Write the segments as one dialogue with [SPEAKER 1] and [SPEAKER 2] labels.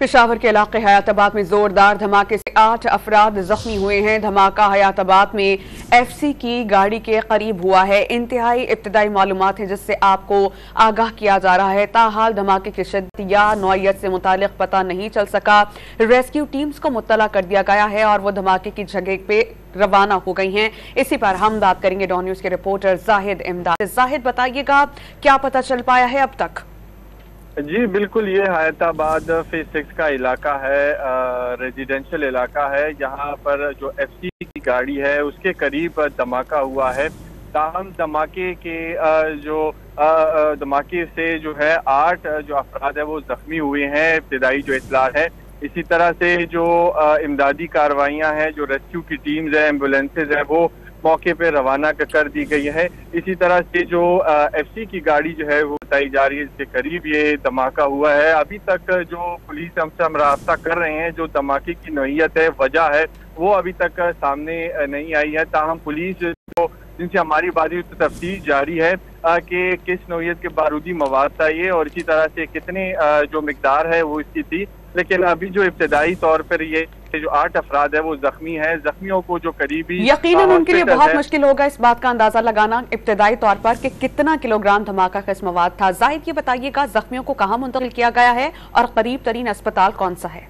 [SPEAKER 1] पेशावर के इलाके हयाताबाद में जोरदार धमाके से 8 अफराद जख्मी हुए हैं। धमाका हयाताबाद में एफसी की गाड़ी के करीब हुआ है। इंतहाई इब्तदाई मालूमात है जिससे आपको आगाह किया जा रहा है। ताहाल धमाके की शिद्दत या नौइयत से मुतालिक पता नहीं चल सका। रेस्क्यू टीम्स को मुत्तला कर दिया गया है और वो धमाके की जगह पे रवाना हो गई हैं। इसी पर हम बात करेंगे डॉन न्यूज के रिपोर्टर जाहिद इमदाद। जाहिद, बताइएगा क्या पता चल पाया है अब तक?
[SPEAKER 2] जी बिल्कुल, ये हयाताबाद फेज 6 का इलाका है, रेजिडेंशियल इलाका है। यहाँ पर जो एफसी की गाड़ी है उसके करीब धमाका हुआ है। ताहम धमाके से जो है 8 जो अफराद है वो जख्मी हुए हैं, इब्तिदाई जो इत्तला है। इसी तरह से जो इमदादी कार्रवाइयाँ हैं, जो रेस्क्यू की टीम्स है, एम्बुलेंसेज है, वो मौके पे रवाना कर दी गई है। इसी तरह से जो एफसी की गाड़ी जो है वो बताई जा रही है इसके करीब ये धमाका हुआ है। अभी तक जो पुलिस हमसे हम राब्ता कर रहे हैं, जो धमाके की नौइयत है, वजह है, वो अभी तक सामने नहीं आई है। ताहम पुलिस जिनसे हमारी बात हुई तो तफ्तीश जारी है कि किस नौइयत के बारूदी मवाद था ये और इसी तरह से कितने जो मिकदार है वो इसकी थी। लेकिन अभी जो इब्तदाई तौर पर ये जो 8 अफराद है वो जख्मी हैं। जख्मियों को जो करीबी
[SPEAKER 1] यकीनन उनके लिए बहुत मुश्किल होगा इस बात का अंदाजा लगाना इब्तदाई तौर पर कि कितना किलोग्राम धमाका खिस मवाद था। जाहिद, ये बताइएगा जख्मियों को कहाँ मुंतकिल किया गया है और करीब तरीन अस्पताल कौन सा है?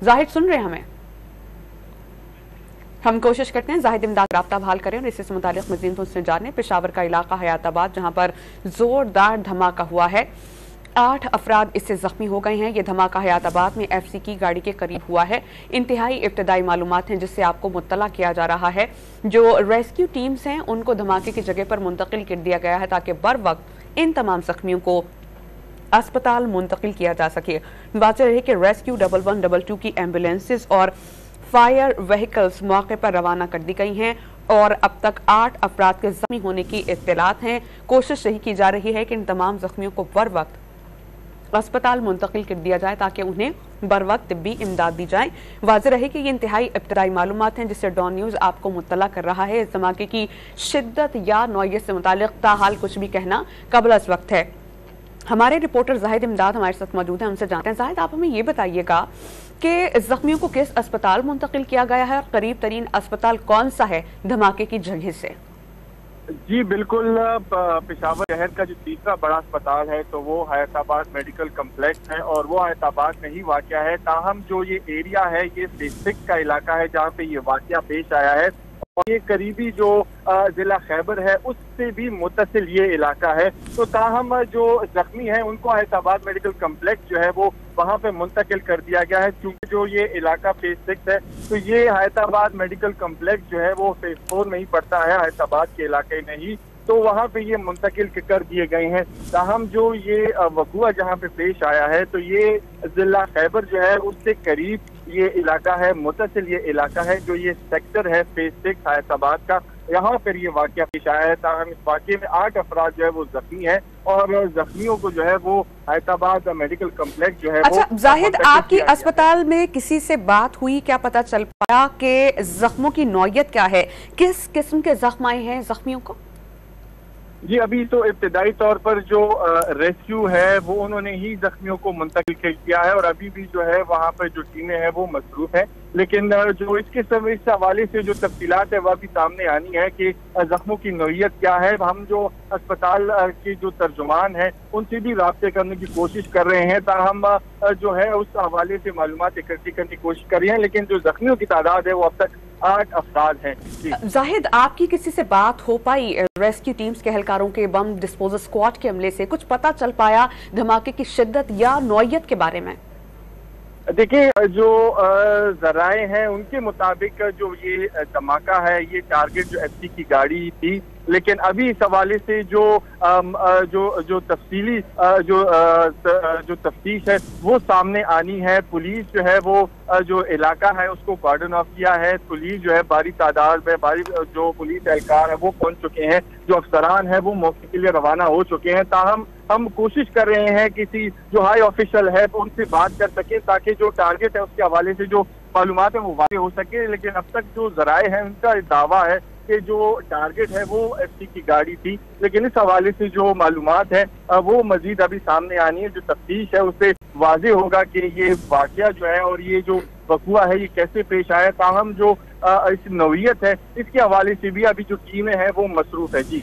[SPEAKER 1] जाहिद, सुन रहे हैं हमें? हम कोशिश करते हैं जाहिद इमदाद राब्ता बहाल करें और इससे मुतालिक मज़ीद उनसे जाने। पेशावर का इलाका हयाताबाद जहां पर जोरदार धमाका हुआ है, 8 अफराद इससे जख्मी हो गए हैं। ये धमाका हयाताबाद में एफसी की गाड़ी के करीब हुआ है। इंतहाई इब्तदाई मालूमात हैं जिससे आपको मुत्तला किया जा रहा है। जो रेस्क्यू टीम्स हैं उनको धमाके की जगह पर मुंतकिल कर दिया गया है ताकि बर वक्त इन तमाम जख्मियों को अस्पताल मुंतकिल किया जा सके। बात रही कि रेस्क्यू 1122 की एम्बुलेंसेज और फायर व्हीकल्स मौके पर रवाना कर दी गई हैं और अब तक 8 अफराद के जख्मी होने की इत्तलात हैं। कोशिश यही की जा रही है कि इन तमाम जख्मियों को बर वक्त अस्पताल मुंतकिल कर दिया जाए ताकि उन्हें बर वक्त तिब्बी इमदाद दी जाए। वाज़ेह रहे कि ये इंतहाई इब्तदाई मालूमात हैं जिससे डॉन न्यूज़ आपको मुत्तला कर रहा है। इस धमाके की शिद्दत या नौइयत से मुतालिक ताहाल कुछ भी कहना कबल अज़ वक्त है। हमारे रिपोर्टर जाहिद इमदाद हमारे साथ मौजूद हैं, हमसे जानते हैं। जाहिद, आप हमें ये बताइएगा कि जख्मियों को किस अस्पताल मुंतकिल किया गया है और करीब तरीन अस्पताल कौन सा है धमाके की जगह से?
[SPEAKER 2] जी बिल्कुल, पेशावर शहर का जो तीसरा बड़ा अस्पताल है तो वो हयाताबाद मेडिकल कम्प्लेक्स है और वो हयाताबाद में ही वाक़या है। ताहम जो ये एरिया है ये फेज 6 का इलाका है जहाँ पे ये वाक़या पेश आया है और ये करीबी जो जिला खैबर है उससे भी मुत्तसिल ये इलाका है। तो ताहम जो जख्मी हैं उनको हयाताबाद मेडिकल कम्प्लेक्स जो है वो वहाँ पे मुंतकिल कर दिया गया है। क्योंकि जो ये इलाका फेज 6 है तो ये हयाताबाद मेडिकल कम्प्लेक्स जो है वो फेज 4 में ही पड़ता है, हयाताबाद के इलाके में ही, तो वहाँ पे ये मुंतकिल कर दिए गए हैं। ताहम जो ये वक़ुआ जहाँ पे पेश आया है तो ये जिला खैबर जो है उससे करीब ये इलाका है, मुतसिल ये इलाका है, जो ये सेक्टर है फेज 6 हयाताबाद का, यहाँ पर ये वाक़या पेश आया है। ताहम इस वाक़े में 8 अफराद जो है वो जख्मी है और जख्मियों को जो है वो हयाताबाद मेडिकल कम्प्लेक्स जो है।
[SPEAKER 1] अच्छा जाहिद, आपकी अस्पताल में किसी से बात हुई, क्या पता चल पाया कि जख्मों की नौइयत क्या है, किस किस्म के जख्म आए हैं जख्मियों को?
[SPEAKER 2] जी अभी तो इब्तिदाई तौर पर जो रेस्क्यू है वो उन्होंने ही जख्मियों को मुंतकिल किया है और अभी भी जो है वहाँ पर जो टीमें हैं वो मसरूफ है। लेकिन जो इस हवाले से जो तफसीलात है वह भी सामने आनी है कि जख्मों की नौइयत क्या है। हम जो अस्पताल के जो तर्जुमान हैं उनसे भी राब्ते करने की कोशिश कर रहे हैं ताहम जो है उस हवाले से मालूमात इकट्ठी करने की कोशिश कर रहे हैं। लेकिन जो जख्मियों की तादाद है वो अब तक 8 अफराद हैं।
[SPEAKER 1] जाहिद, आपकी किसी से बात हो पाई रेस्क्यू टीम्स के एहलकारों के, बम डिस्पोजल स्क्वाड के अमले से? कुछ पता चल पाया धमाके की शिद्दत या नौइयत के बारे में?
[SPEAKER 2] देखिए जो जराए हैं उनके मुताबिक जो ये धमाका है ये टारगेट जो एफसी की गाड़ी थी। लेकिन अभी इस हवाले से जो तफसीली जो तफ्तीश है वो सामने आनी है। पुलिस जो है वो जो इलाका है उसको कॉर्डन ऑफ किया है। पुलिस जो है भारी तादाद में जो पुलिस एहलकार है वो पहुंच चुके हैं, जो अफसरान है वो मौके के लिए रवाना हो चुके हैं। ताहम हम कोशिश कर रहे हैं किसी जो हाई ऑफिशियल है उनसे बात कर सके ताकि जो टारगेट है उसके हवाले से जो मालूमात है वो वाक़ई हो सके। लेकिन अब तक जो जराए हैं उनका दावा है کہ جو ٹارگٹ ہے وہ ایف سی کی گاڑی تھی، لیکن اس حوالے سے جو معلومات ہے وہ مزید ابھی سامنے آنی ہے۔ جو تفتیش ہے اس سے واضح ہوگا کہ یہ واقعہ جو ہے اور یہ جو وقوع ہے یہ کیسے پیش آیا، تاہم جو اس نوعیت ہے اس کے حوالے سے بھی ابھی جو ٹیمیں ہیں وہ مصروف ہے۔ جی